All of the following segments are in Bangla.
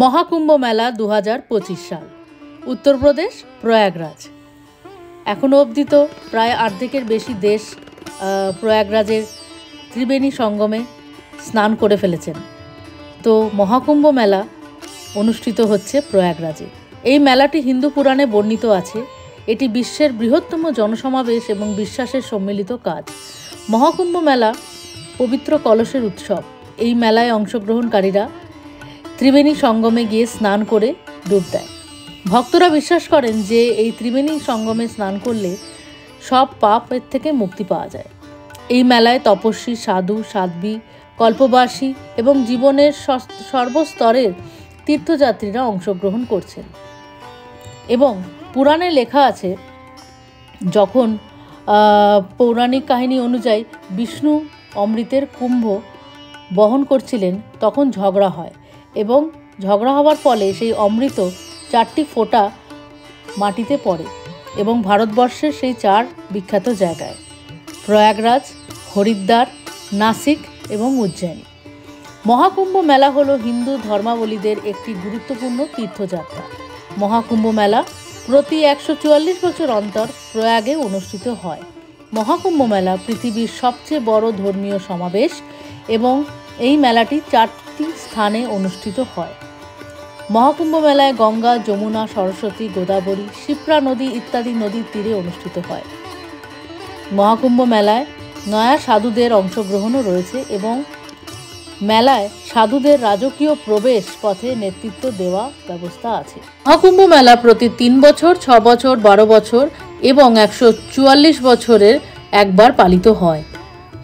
মহাকুম্ভ মেলা 2025 সাল, উত্তরপ্রদেশ, প্রয়াগরাজ। এখনও অবধি তো প্রায় অর্ধেকের বেশি দেশ প্রয়াগরাজের ত্রিবেণী সঙ্গমে স্নান করে ফেলেছেন। তো মহাকুম্ভ মেলা অনুষ্ঠিত হচ্ছে প্রয়াগরাজে। এই মেলাটি হিন্দু পুরাণে বর্ণিত আছে। এটি বিশ্বের বৃহত্তম জনসমাবেশ এবং বিশ্বাসের সম্মিলিত কাজ। মহাকুম্ভ মেলা পবিত্র কলসের উৎসব। এই মেলায় অংশগ্রহণকারীরা ত্রিবেণী সঙ্গমে গিয়ে স্নান করে ডুব দেয়। ভক্তরা বিশ্বাস করেন যে এই ত্রিবেণী সঙ্গমে স্নান করলে সব পাপের থেকে মুক্তি পাওয়া যায়। এই মেলায় তপস্বী, সাধু, সাধ্বী, কল্পবাসী এবং জীবনের সর্বস্তরের তীর্থযাত্রীরা অংশগ্রহণ করছেন। এবং পুরাণে লেখা আছে, যখন পৌরাণিক কাহিনী অনুযায়ী বিষ্ণু অমৃতের কুম্ভ বহন করছিলেন, তখন ঝগড়া হয় এবং ঝগড়া হওয়ার ফলে সেই অমৃত 4টি ফোঁটা মাটিতে পড়ে এবং ভারতবর্ষের সেই 4 বিখ্যাত জায়গায় প্রয়াগরাজ, হরিদ্বার, নাসিক এবং উজ্জয়িনী। মহাকুম্ভ মেলা হলো হিন্দু ধর্মাবলীদের একটি গুরুত্বপূর্ণ তীর্থযাত্রা। মহাকুম্ভ মেলা প্রতি 144 বছর অন্তর প্রয়াগে অনুষ্ঠিত হয়। মহাকুম্ভ মেলা পৃথিবীর সবচেয়ে বড় ধর্মীয় সমাবেশ এবং এই মেলাটি 4টি স্থানে অনুষ্ঠিত হয়। মহাকুম্ভ মেলায় গঙ্গা, যমুনা, সরস্বতী, গোদাবরী, শিপ্রা নদী ইত্যাদি নদীর তীরে অনুষ্ঠিত হয়। মহাকুম্ভ মেলায় নয়া সাধুদের অংশগ্রহণও রয়েছে এবং মেলায় সাধুদের রাজকীয় প্রবেশ পথে নেতৃত্ব দেওয়া ব্যবস্থা আছে। মহাকুম্ভ মেলা প্রতি 3 বছর, 6 বছর, 12 বছর এবং 144 বছরের একবার পালিত হয়।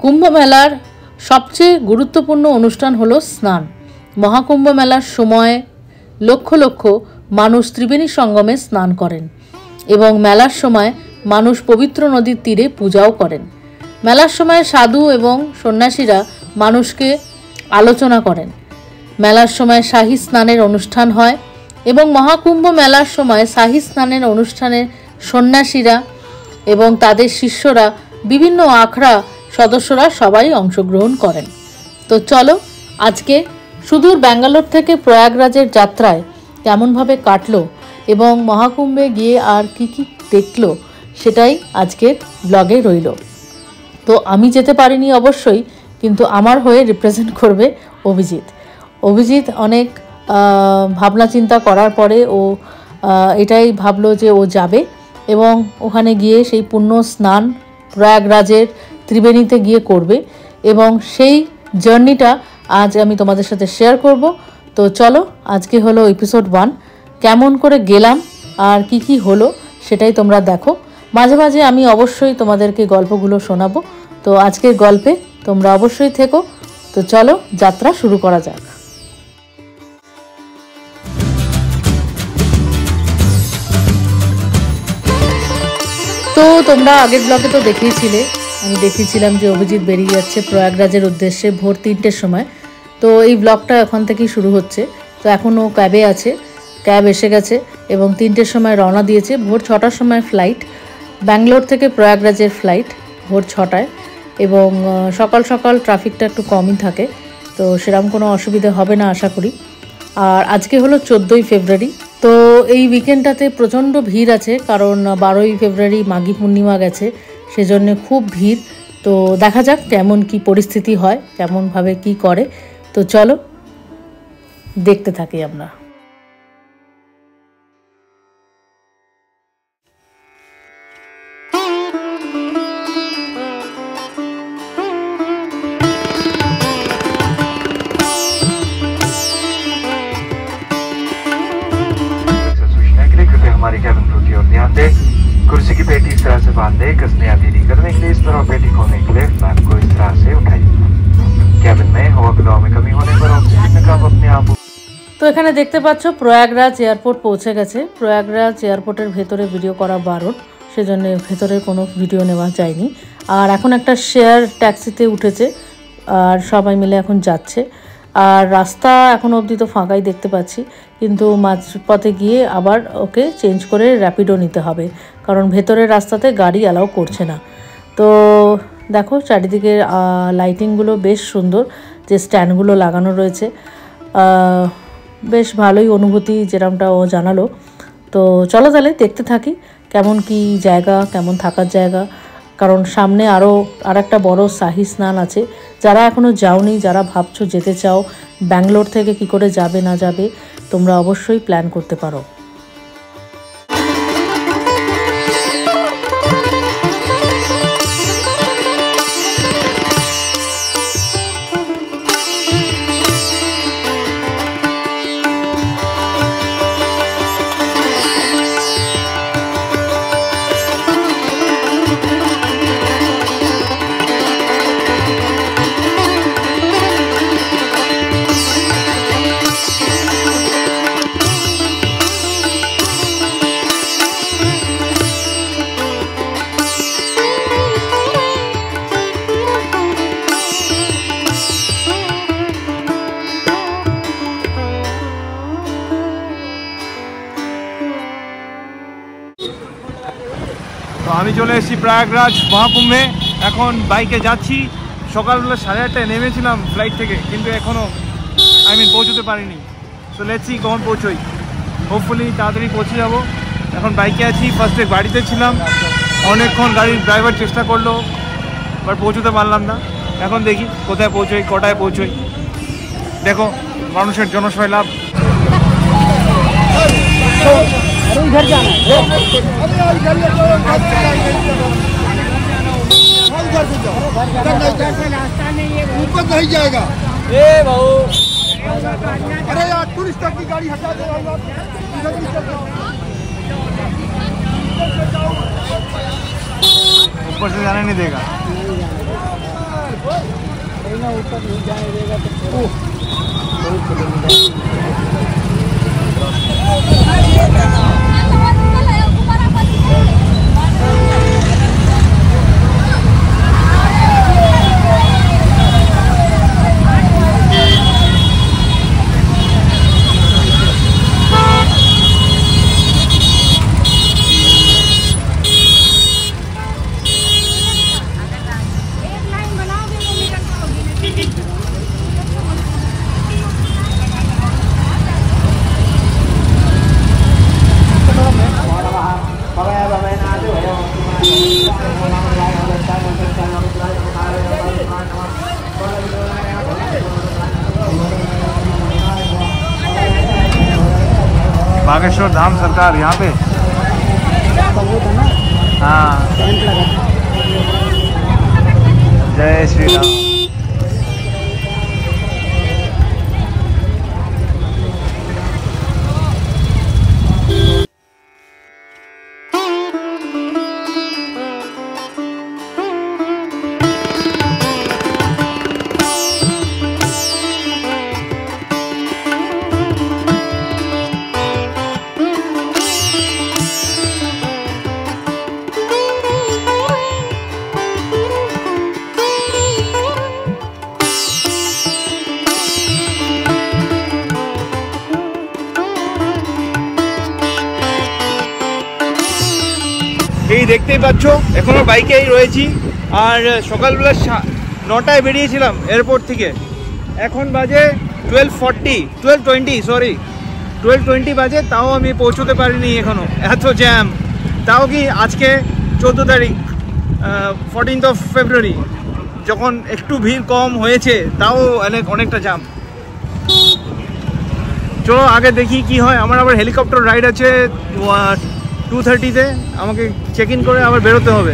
কুম্ভ মেলার সবচেয়ে গুরুত্বপূর্ণ অনুষ্ঠান হলো স্নান। মহাকুম্ভ মেলার সময় লক্ষ লক্ষ মানুষ ত্রিবেণী সঙ্গমে স্নান করেন এবং মেলার সময় মানুষ পবিত্র নদীর তীরে পূজাও করেন। মেলার সময় সাধু এবং সন্ন্যাসীরা মানুষকে আলোচনা করেন। মেলার সময় শাহী স্নানের অনুষ্ঠান হয় এবং মহাকুম্ভ মেলার সময় শাহী স্নানের অনুষ্ঠানে সন্ন্যাসীরা এবং তাদের শিষ্যরা, বিভিন্ন আখড়া সদস্যরা সবাই অংশগ্রহণ করেন। তো চলো, আজকে সুদূর ব্যাঙ্গালোর থেকে প্রয়াগরাজের যাত্রায় কেমনভাবে কাটলো এবং মহাকুম্ভে গিয়ে আর কি কি দেখলো, সেটাই আজকের ব্লগে রইল। তো আমি যেতে পারিনি অবশ্যই, কিন্তু আমার হয়ে রিপ্রেজেন্ট করবে অভিজিৎ। অনেক ভাবনা চিন্তা করার পরে ও এটাই ভাবলো যে ও যাবে এবং ওখানে গিয়ে সেই পুণ্য স্নান প্রয়াগরাজের ত্রিবেণীতে গিয়ে করবে এবং সেই জার্নিটা আজ আমি তোমাদের সাথে শেয়ার করব। তো চলো, আজকে হলো এপিসোড 1। কেমন করে গেলাম আর কি কি হলো সেটাই তোমরা দেখো। মাঝে মাঝে আমি অবশ্যই তোমাদেরকে গল্পগুলো শোনাবো। তো আজকের গল্পে তোমরা অবশ্যই থেকো। তো চলো, যাত্রা শুরু করা যাক। তো তোমরা আগের ব্লগে তো দেখিয়েছিলে, আমি দেখিয়েছিলাম যে অভিজিৎ বেরিয়ে যাচ্ছে প্রয়াগরাজের উদ্দেশ্যে ভোর 3টের সময়। তো এই ব্লগটা এখন থেকেই শুরু হচ্ছে। তো এখন ও ক্যাবে আছে, ক্যাব এসে গেছে এবং 3টের সময় রওনা দিয়েছে। ভোর 6টার সময় ফ্লাইট, ব্যাঙ্গালোর থেকে প্রয়াগরাজের ফ্লাইট ভোর 6টায়। এবং সকাল সকাল ট্রাফিকটা একটু কমই থাকে, তো সেরকম কোনো অসুবিধা হবে না আশা করি। আর আজকে হলো 14ই ফেব্রুয়ারি। তো এই উইকেন্ডটাতে প্রচণ্ড ভিড় আছে, কারণ 12ই ফেব্রুয়ারি মাঘী পূর্ণিমা গেছে, সেজন্য খুব ভিড়। তো দেখা যাক কেমন কি পরিস্থিতি হয়, কেমনভাবে কি করে। তো চলো দেখতে থাকি আমরা। हमारी कैबिन क्रू की ओर ध्यान दें। कुर्सी की पेटी इस तरह से बांध दें, कसने या ढीली करने के लिए इस तरह पेटी खोलने के लिए फ्लैप को इस तरह से उठाइए। कैबिन में हवा की दबाव में कमी होने पर ऑक्सीजन का अपने आप। তো এখানে দেখতে পাচ্ছ প্রয়াগরাজ এয়ারপোর্ট পৌঁছে গেছে। প্রয়াগরাজ এয়ারপোর্টের ভেতরে ভিডিও করা বারণ, সেজন্য ভেতরের কোনো ভিডিও নেওয়া যায়নি। আর এখন একটা শেয়ার ট্যাক্সিতে উঠেছে আর সবাই মিলে এখন যাচ্ছে। আর রাস্তা এখন অবধি তো ফাঁকাই দেখতে পাচ্ছি, কিন্তু মাঝপথে গিয়ে আবার ওকে চেঞ্জ করে র্যাপিডো নিতে হবে, কারণ ভেতরের রাস্তাতে গাড়ি অ্যালাউ করছে না। তো দেখো চারিদিকে লাইটিংগুলো বেশ সুন্দর, যে স্ট্যান্ডগুলো লাগানো রয়েছে বেশ ভালোই অনুভূতি যেরকমটা ও জানালো। তো চলো তাহলে দেখতে থাকি কেমন কি জায়গা, কেমন থাকার জায়গা। কারণ সামনে আর একটা বড় শাহী স্নান আছে। যারা এখনও যাওনি, যারা ভাবছো যেতে চাও ব্যাঙ্গালোর থেকে কি করে যাবে না যাবে, তোমরা অবশ্যই প্ল্যান করতে পারো। তো আমি চলে এসেছি প্রয়াগরাজ মহাকুম্ভে। এখন বাইকে যাচ্ছি। সকালবেলা 8:30টায় নেমেছিলাম ফ্লাইট থেকে, কিন্তু এখনও পৌঁছতে পারিনি। তো লেটস সি কখন পৌঁছোই। হোপফুলি তাড়াতাড়ি পৌঁছে যাব। এখন বাইকে আছি। ফার্স্টে গাড়িতে ছিলাম, অনেকক্ষণ গাড়ির ড্রাইভার চেষ্টা করলো, বাট পৌঁছতে পারলাম না। এখন দেখি কোথায় পৌঁছোই, কটায় পৌঁছোই। দেখো মানুষের জনসৈলাভ। इधर जाना है, रास्ता नहीं है, ऊपर नहीं जाएगा। ए भाऊ, अरे यार टूरिस्ट की गाड़ी हटा दे। ऊपर से जाने नहीं देगा। ऊपर नहीं जाने देगा तो बागेश्वर धाम सरकार यहाँ पे। हाँ, जय श्री राम। এই দেখতেই পাচ্ছ এখনো বাইকেই রয়েছি। আর সকালবেলা 9টায় বেরিয়েছিলাম এয়ারপোর্ট থেকে। এখন বাজে 12:20 বাজে, তাও আমি পৌঁছতে পারিনি এখনো। এত জ্যাম, তাও কি আজকে 14 তারিখ 14th of February, যখন একটু ভিড় কম হয়েছে, তাও অনেকটা জ্যাম। চলো আগে দেখি কি হয়। আমার আবার হেলিকপ্টার রাইড আছে 2:30-তে। আমাকে চেক ইন করে আবার বেরোতে হবে।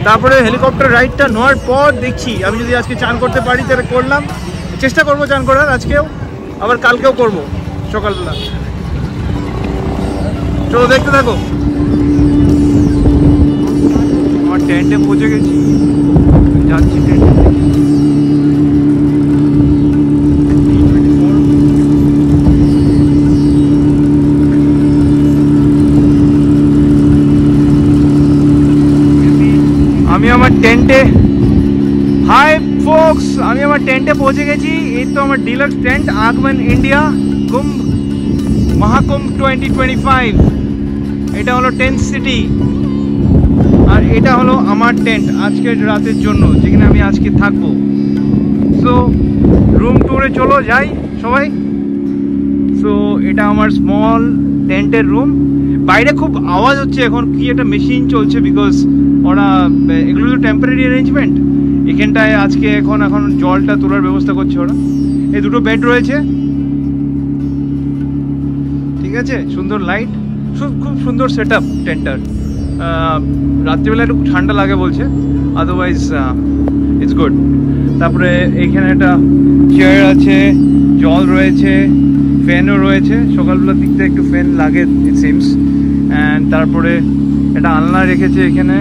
তারপরে হেলিকপ্টার রাইডটা নেওয়ার পর দেখছি, আমি যদি আজকে চান করতে পারি তাহলে করলাম, চেষ্টা করবো চান করার আজকেও, আবার কালকেও করব সকালবেলা। চলো দেখতে থাকো। আমার টেন্টে পৌঁছে গেছি, যাচ্ছি টেন্টে। আমি আমার টেন্টে, হাই ফোক্স, আমি আমার টেন্টে পৌঁছে গেছি। এই তো আমার ডিলাক্স টেন্ট, আগমন ইন্ডিয়া কুম্ভ মহাকুম্ভ 2025। এটা হলো 10th সিটি, আর এটা হলো আমার টেন্ট আজকের রাতের জন্য, যেখানে আমি আজকে থাকবো। সো রুম ট্যুরে চলো যাই সবাই। এটা আমার স্মল টেন্টের রুম। বাইরে খুব আওয়াজ হচ্ছে, এখন কি একটা মেশিন চলছে, বিকজ ওরা এগুলো তো টেম্পোরারি অ্যারেঞ্জমেন্ট। এখানটায় আজকে এখন জলটা তোলার ব্যবস্থা করছে ওরা। এই দুটো বেড রয়েছে, ঠিক আছে, সুন্দর লাইট, খুব সুন্দর সেট আপ টেন্টার। রাত্রিবেলা একটু ঠান্ডা লাগে বলছে, আদারওয়াইজ ইটস গুড। তারপরে এইখানে একটা চেয়ার আছে, জল রয়েছে, ফ্যানও রয়েছে। সকালবেলার দিকটা একটু ফ্যান লাগে ইট সিমস। অ্যান্ড তারপরে একটা আলনা রেখেছে এখানে,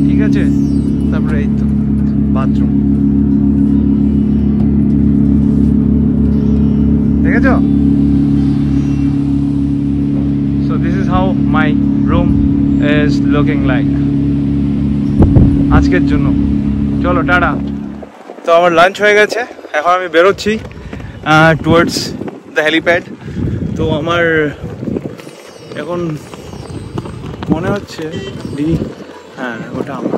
ঠিক আছে। তারপরে এই তো বাথরুম, দেখেছ? So this is how my room is looking like আজকের জন্য। চলো টাটা। তো আমার লাঞ্চ হয়ে গেছে, এখন আমি বেরোচ্ছি টুয়ার্ডস দ্য হেলিপ্যাড। তো আমার এখন মনে হচ্ছে হ্যাঁ ওটা আমার।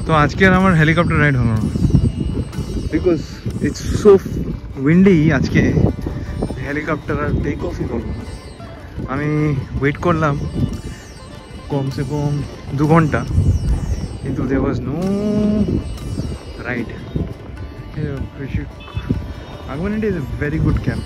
তো আজকে আর আমার হেলিকপ্টার রাইড হলো না, বিকজ ইটস সো উইন্ডি। আজকে হেলিকপ্টার আর টেক অফই হলো। আমি ওয়েট করলাম কমসে কম 2 ঘন্টা, কিন্তু there was no ride. Agwanindi is a very good camp.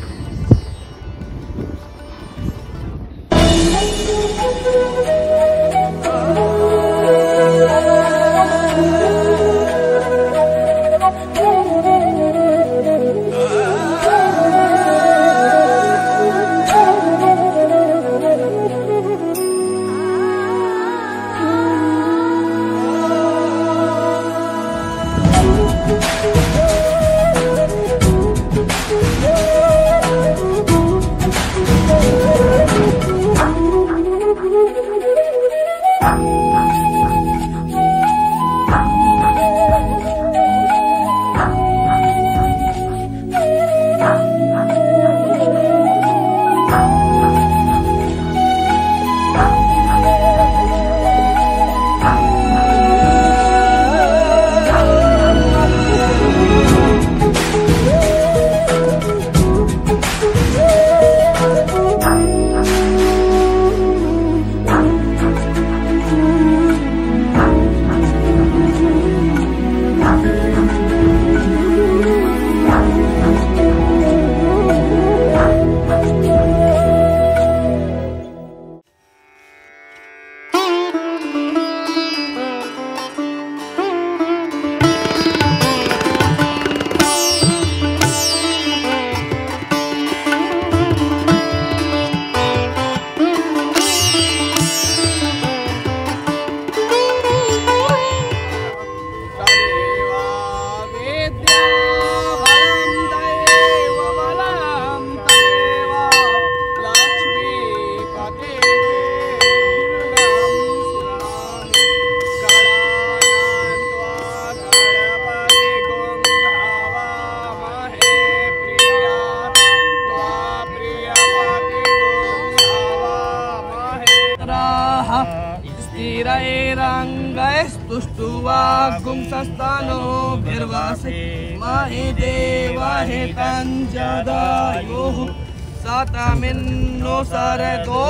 स्थिरैरङ्गैस्तुष्टुवागुंसस्तानो भिर्वासे महि देवाहि तञ्जदायुः सातमिन्नो सरतो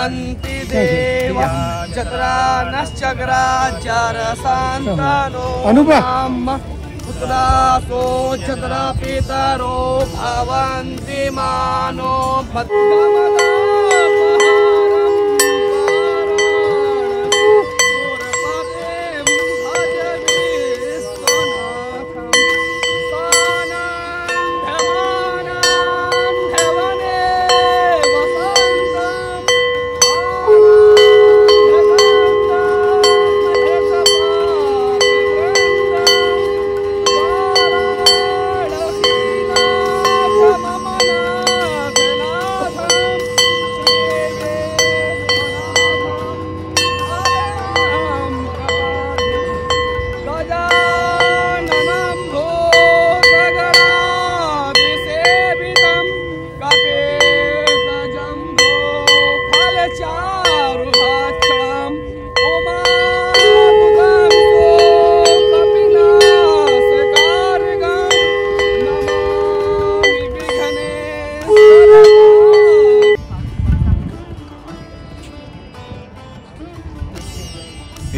अन्ति देवा चक्रानश्चक्राचारसान्तानो नाम पुत्रासो चक्रा पितरो भवन्ति मानो भद्रमदा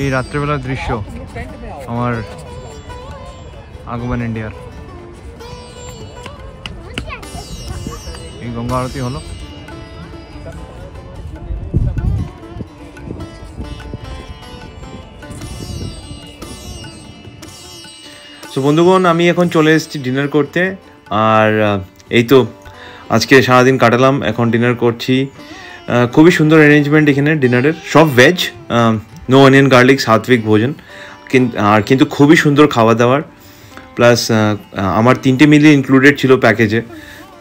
এই রাত্রেবেলার দৃশ্য আমার আগমন ইন্ডিয়ার। এই গঙ্গা আরতি হলো। সো বন্ধুগণ, আমি এখন চলে এসেছি ডিনার করতে। আর এই তো আজকে সারাদিন কাটালাম, এখন ডিনার করছি। খুবই সুন্দর অ্যারেঞ্জমেন্ট এখানে ডিনারের, সব ভেজ, নো অনিয়ন গার্লিক, সাত্বিক ভোজন, কিন্তু খুবই সুন্দর খাওয়া দাওয়ার। প্লাস আমার 3টে মিলিয়ে ইনক্লুডেড ছিল প্যাকেজে,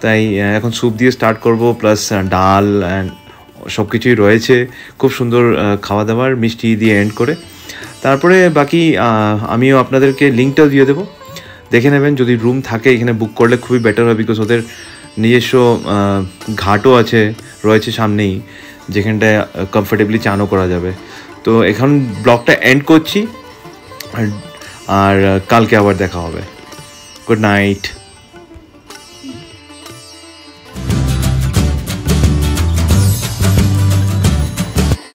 তাই এখন স্যুপ দিয়ে স্টার্ট করব, প্লাস ডাল অ্যান্ড সব কিছুই রয়েছে। খুব সুন্দর খাওয়া দাওয়ার, মিষ্টি দিয়ে এন্ড করে তারপরে বাকি আমিও আপনাদেরকে লিঙ্কটাও দিয়ে দেবো, দেখে নেবেন। যদি রুম থাকে এখানে বুক করলে খুবই বেটার হয়, বিকজ ওদের নিজস্ব ঘাটও রয়েছে সামনেই, যেখানটায় কমফোর্টেবলি চানও করা যাবে। তো এখন ব্লগটা এন্ড করছি, আর কালকে আবার দেখা হবে। Good night.